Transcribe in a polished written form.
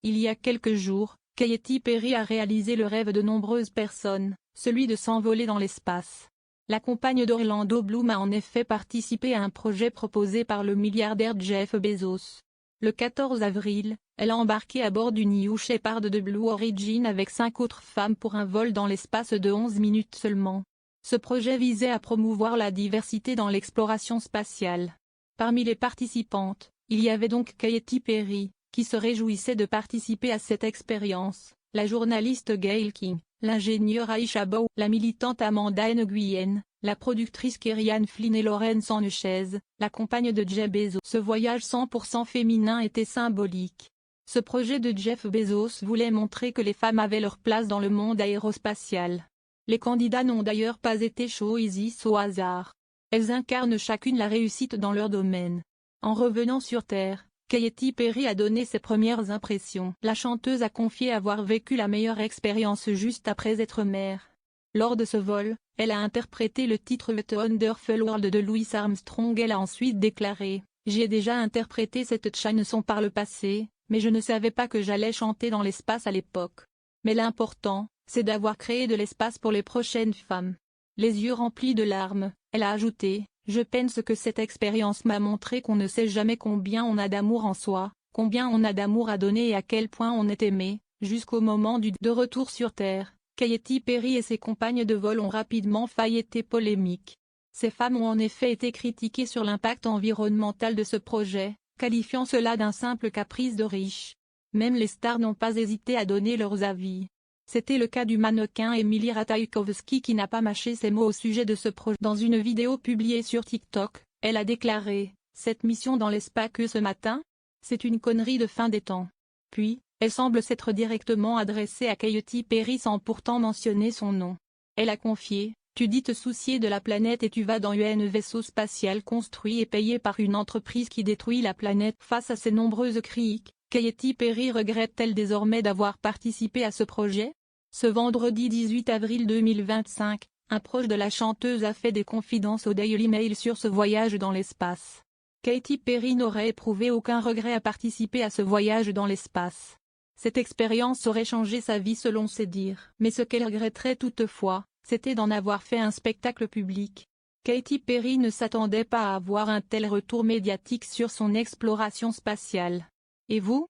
Il y a quelques jours, Katy Perry a réalisé le rêve de nombreuses personnes, celui de s'envoler dans l'espace. La compagne d'Orlando Bloom a en effet participé à un projet proposé par le milliardaire Jeff Bezos. Le 14 avril, elle a embarqué à bord du New Shepard de Blue Origin avec 5 autres femmes pour un vol dans l'espace de 11 minutes seulement. Ce projet visait à promouvoir la diversité dans l'exploration spatiale. Parmi les participantes, il y avait donc Katy Perry, qui se réjouissait de participer à cette expérience, la journaliste Gayle King, l'ingénieure Aisha Bow, la militante Amanda Nguyen, la productrice Kerianne Flynn et Lauren Sanchez, la compagne de Jeff Bezos. Ce voyage 100% féminin était symbolique. Ce projet de Jeff Bezos voulait montrer que les femmes avaient leur place dans le monde aérospatial. Les candidats n'ont d'ailleurs pas été choisis au hasard. Elles incarnent chacune la réussite dans leur domaine. En revenant sur Terre, Katy Perry a donné ses premières impressions. La chanteuse a confié avoir vécu la meilleure expérience juste après être mère. Lors de ce vol, elle a interprété le titre The Wonderful World de Louis Armstrong. Elle a ensuite déclaré « J'ai déjà interprété cette chanson par le passé, mais je ne savais pas que j'allais chanter dans l'espace à l'époque. Mais l'important, c'est d'avoir créé de l'espace pour les prochaines femmes. » Les yeux remplis de larmes, elle a ajouté « Je pense que cette expérience m'a montré qu'on ne sait jamais combien on a d'amour en soi, combien on a d'amour à donner et à quel point on est aimé, jusqu'au moment de retour sur Terre. » Katy Perry et ses compagnes de vol ont rapidement été polémiques. Ces femmes ont en effet été critiquées sur l'impact environnemental de ce projet, qualifiant cela d'un simple caprice de riches. Même les stars n'ont pas hésité à donner leurs avis. C'était le cas du mannequin Emily Ratajkowski qui n'a pas mâché ses mots au sujet de ce projet. Dans une vidéo publiée sur TikTok, elle a déclaré « Cette mission dans l'espace que ce matin? C'est une connerie de fin des temps. » Puis, elle semble s'être directement adressée à Katy Perry sans pourtant mentionner son nom. Elle a confié « Tu dis te soucier de la planète et tu vas dans un vaisseau spatial construit et payé par une entreprise qui détruit la planète. » Face à ces nombreuses critiques, Katy Perry regrette-t-elle désormais d'avoir participé à ce projet? Ce vendredi 18 avril 2025, un proche de la chanteuse a fait des confidences au Daily Mail sur ce voyage dans l'espace. Katy Perry n'aurait éprouvé aucun regret à participer à ce voyage dans l'espace. Cette expérience aurait changé sa vie selon ses dires. Mais ce qu'elle regretterait toutefois, c'était d'en avoir fait un spectacle public. Katy Perry ne s'attendait pas à avoir un tel retour médiatique sur son exploration spatiale. Et vous?